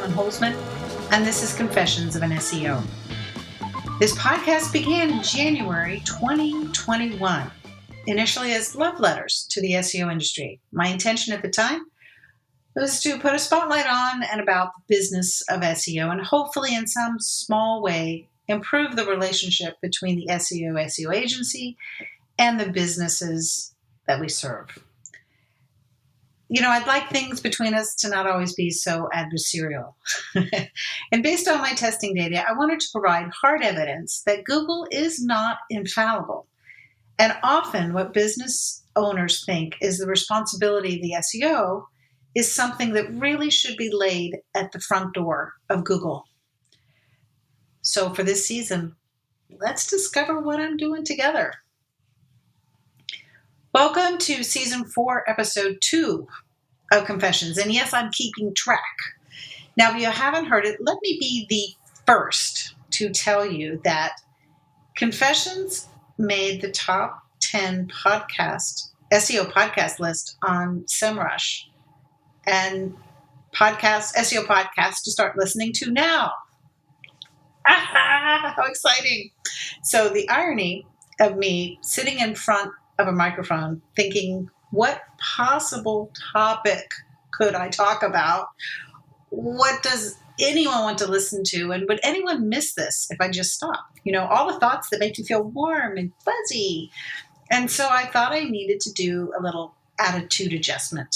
Carolyn Holzman, and this is Confessions of an SEO. This podcast began in January 2021, initially as love letters to the SEO industry. My intention at the time was to put a spotlight on and about the business of SEO and hopefully in some small way improve the relationship between the SEO agency and the businesses that we serve. I'd like things between us to not always be so adversarial. And based on my testing data, I wanted to provide hard evidence that Google is not infallible. And often what business owners think is the responsibility of the SEO is something that really should be laid at the front door of Google. So for this season, let's discover what I'm doing together. Welcome to Season 4, Episode 2 of Confessions. And yes, I'm keeping track. Now, if you haven't heard it, let me be the first to tell you that Confessions made the top 10 SEO podcast list on Semrush. And SEO podcasts to start listening to now. How exciting. So the irony of me sitting in front of a microphone thinking, what possible topic could I talk about? What does anyone want to listen to? And would anyone miss this if I just stopped? All the thoughts that make you feel warm and fuzzy. And so I thought I needed to do a little attitude adjustment.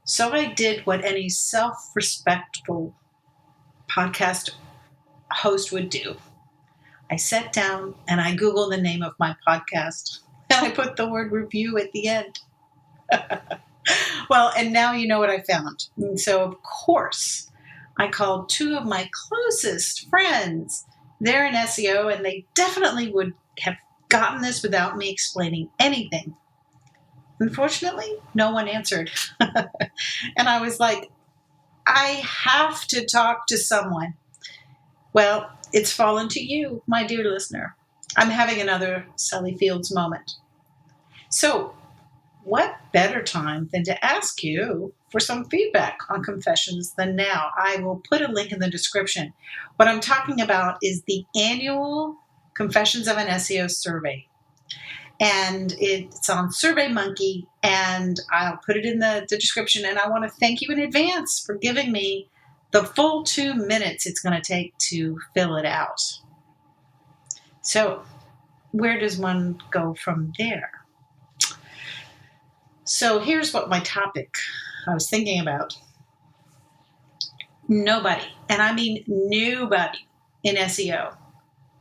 So I did what any self-respectful podcast host would do. I sat down and I Googled the name of my podcast. And I put the word review at the end. Well, and now you know what I found. And so, of course, I called two of my closest friends. They're in SEO, and they definitely would have gotten this without me explaining anything. Unfortunately, no one answered. And I was like, I have to talk to someone. Well, it's fallen to you, my dear listener. I'm having another Sally Fields moment. So, what better time than to ask you for some feedback on Confessions than now? I will put a link in the description. What I'm talking about is the annual Confessions of an SEO survey. And it's on SurveyMonkey, and I'll put it in the description. And I want to thank you in advance for giving me the full 2 minutes it's going to take to fill it out. So, where does one go from there? So here's what my topic I was thinking about. Nobody, and I mean nobody in SEO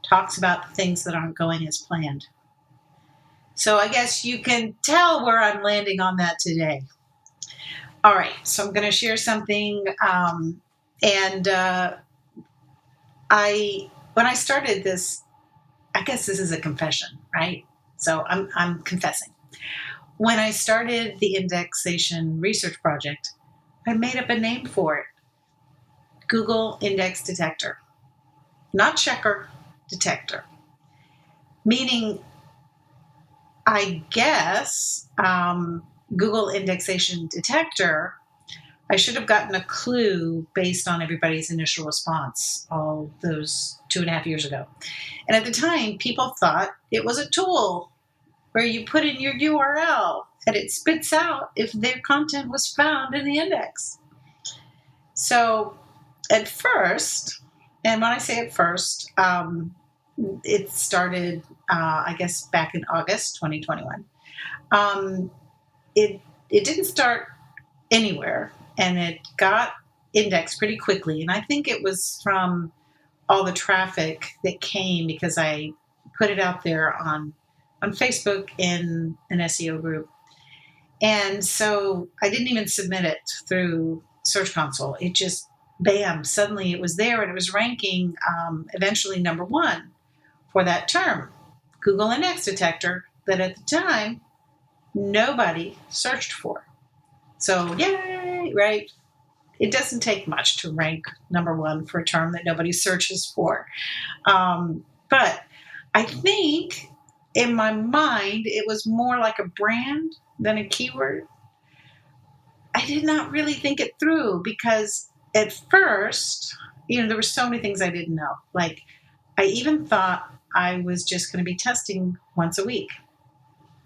talks about the things that aren't going as planned. So I guess you can tell where I'm landing on that today. All right, so I'm going to share something. When I started this, I guess this is a confession, right? So I'm confessing. When I started the Indexation Research Project, I made up a name for it. Google Index Detector. Not checker, detector. Meaning, I guess, Google Indexation Detector, I should have gotten a clue based on everybody's initial response all those 2.5 years ago. And at the time, people thought it was a tool where you put in your URL and it spits out if their content was found in the index. So at first, and when I say at first, it started, I guess, back in August 2021. It didn't start anywhere, and it got indexed pretty quickly. And I think it was from all the traffic that came because I put it out there on Facebook in an SEO group. And so I didn't even submit it through Search Console. It just, bam, suddenly it was there and it was ranking eventually number 1 for that term, Google Index Detector, that at the time, nobody searched for. So yay, right? It doesn't take much to rank number 1 for a term that nobody searches for. But I think in my mind, it was more like a brand than a keyword. I did not really think it through because at first, there were so many things I didn't know. Like, I even thought I was just going to be testing once a week,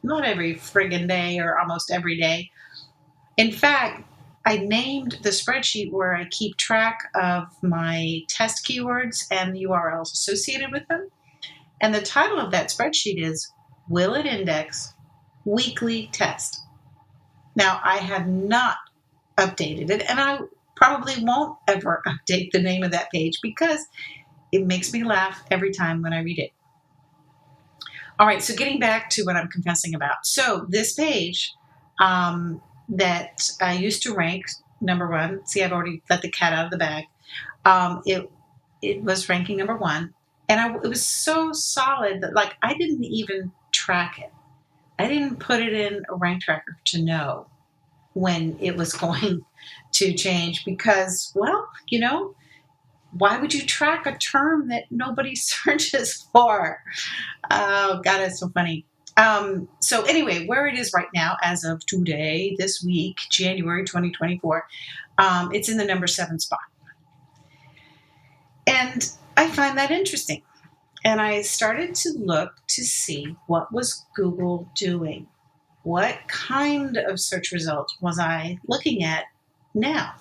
not every friggin' day or almost every day. In fact, I named the spreadsheet where I keep track of my test keywords and the URLs associated with them. And the title of that spreadsheet is Will It Index Weekly Test. Now, I have not updated it, and I probably won't ever update the name of that page because it makes me laugh every time when I read it. All right, so getting back to what I'm confessing about. So this page that I used to rank number one, see, I've already let the cat out of the bag. It was ranking number one, and it was so solid that, like, I didn't even track it. I didn't put it in a rank tracker to know when it was going to change because, well, why would you track a term that nobody searches for? Oh, God, it's so funny. So anyway, where it is right now, as of today, this week, January 2024, it's in the number 7 spot. And I find that interesting. And I started to look to see what was Google doing. What kind of search results was I looking at now?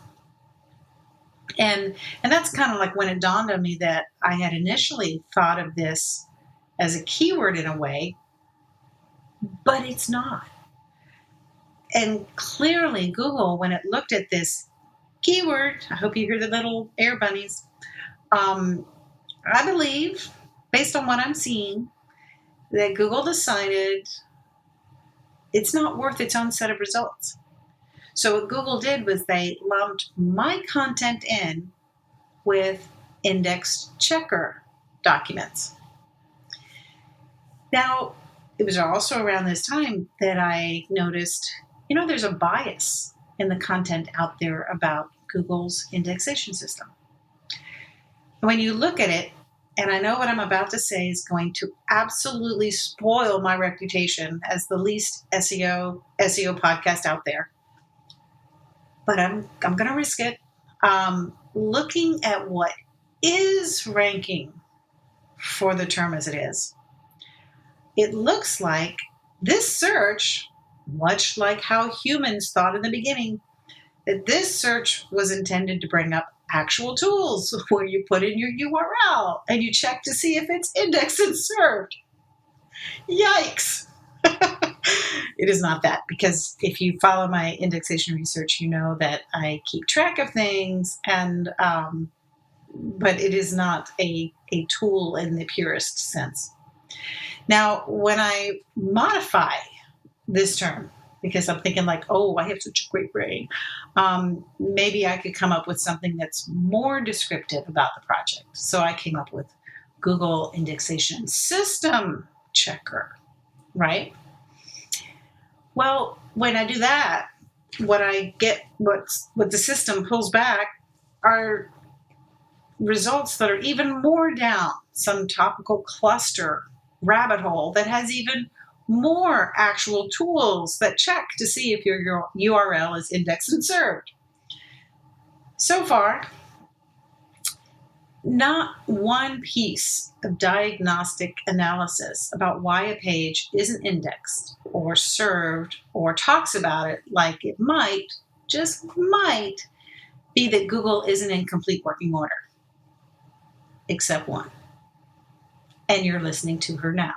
And that's kind of like when it dawned on me that I had initially thought of this as a keyword in a way, but it's not. And clearly Google, when it looked at this keyword, I hope you hear the little air bunnies, I believe, based on what I'm seeing, that Google decided it's not worth its own set of results. So what Google did was they lumped my content in with index checker documents. Now, it was also around this time that I noticed, there's a bias in the content out there about Google's indexation system. When you look at it, and I know what I'm about to say is going to absolutely spoil my reputation as the least SEO podcast out there, but I'm going to risk it. Looking at what is ranking for the term as it is, it looks like this search, much like how humans thought in the beginning, that this search was intended to bring up actual tools where you put in your URL and you check to see if it's indexed and served. Yikes. It is not that, because if you follow my indexation research, you know that I keep track of things, and but it is not a tool in the purest sense. Now, when I modify this term, because I'm thinking like, oh, I have such a great brain, maybe I could come up with something that's more descriptive about the project. So I came up with Google Indexation System Checker, right? Well, when I do that, what I get, what the system pulls back are results that are even more down some topical cluster rabbit hole that has even more actual tools that check to see if your URL is indexed and served. So far, not one piece of diagnostic analysis about why a page isn't indexed or served or talks about it like it might, just might, be that Google isn't in complete working order. Except one. And you're listening to her now.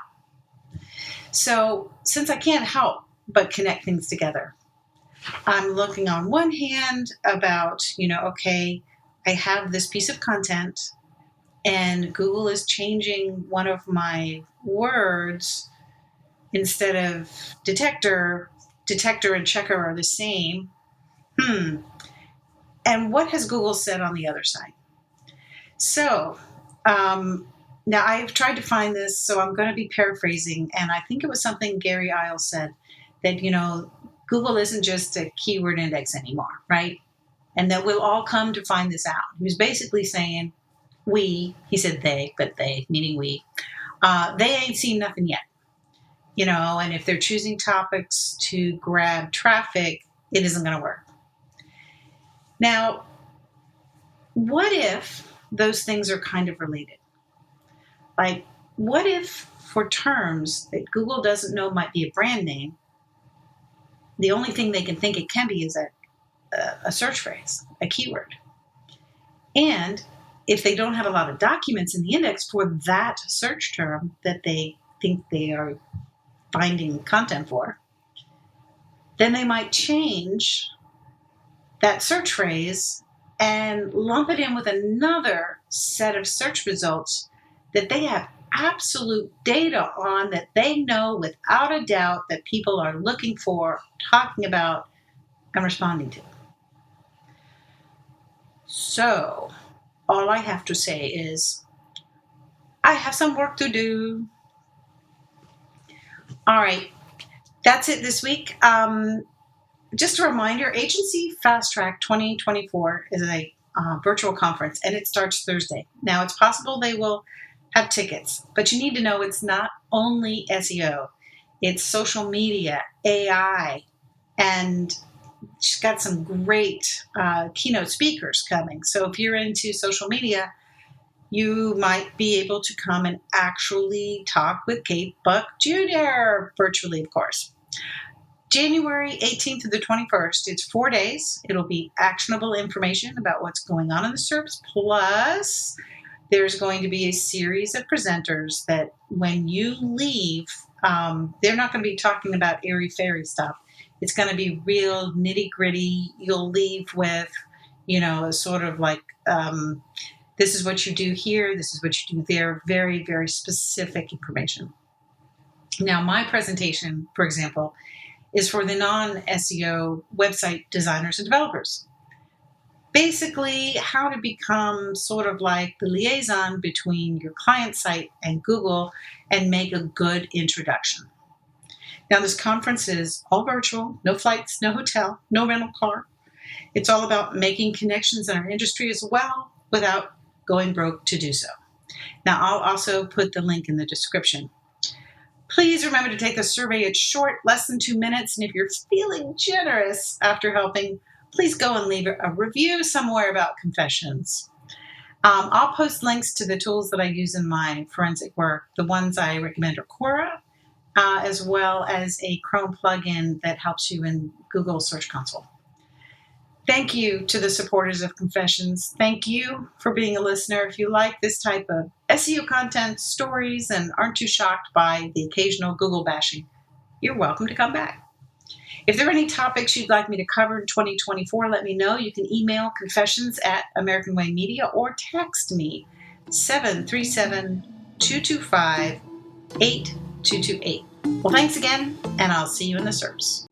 So since I can't help but connect things together, I'm looking on one hand about, okay, I have this piece of content and Google is changing one of my words. Instead of detector and checker are the same. And what has Google said on the other side? So now I've tried to find this, so I'm going to be paraphrasing, and I think it was something Gary Isles said, that, Google isn't just a keyword index anymore, right? And that we'll all come to find this out. He was basically saying, he said they, but they, meaning we, they ain't seen nothing yet. And if they're choosing topics to grab traffic, it isn't going to work. Now, what if those things are kind of related? Like, what if for terms that Google doesn't know might be a brand name, the only thing they can think it can be is a search phrase, a keyword? And if they don't have a lot of documents in the index for that search term that they think they are finding content for, then they might change that search phrase and lump it in with another set of search results that they have absolute data on, that they know without a doubt that people are looking for, talking about, and responding to. So all I have to say is, I have some work to do. All right, that's it this week. Just a reminder, Agency Fast Track 2024 is a virtual conference, and it starts Thursday. Now, it's possible they will have tickets, but you need to know it's not only SEO. It's social media, AI, and she's got some great keynote speakers coming. So if you're into social media, you might be able to come and actually talk with Kate Buck Jr. virtually, of course. January 18th to the 21st, it's 4 days. It'll be actionable information about what's going on in the SERPs. Plus, there's going to be a series of presenters that when you leave, they're not going to be talking about airy-fairy stuff. It's going to be real nitty-gritty. You'll leave with, a sort of like, this is what you do here, this is what you do there. Very, very specific information. Now, my presentation, for example, is for the non-SEO website designers and developers. Basically, how to become sort of like the liaison between your client site and Google and make a good introduction. Now, this conference is all virtual, no flights, no hotel, no rental car. It's all about making connections in our industry as well without going broke to do so. Now, I'll also put the link in the description. Please remember to take the survey. It's short, less than 2 minutes. And if you're feeling generous after helping, please go and leave a review somewhere about confessions. I'll post links to the tools that I use in my forensic work. The ones I recommend are Quora, as well as a Chrome plugin that helps you in Google Search Console. Thank you to the supporters of Confessions. Thank you for being a listener. If you like this type of SEO content, stories, and aren't too shocked by the occasional Google bashing, you're welcome to come back. If there are any topics you'd like me to cover in 2024, let me know. You can email confessions@American Way Media or text me 737-225-8228. Well, thanks again, and I'll see you in the SERPs.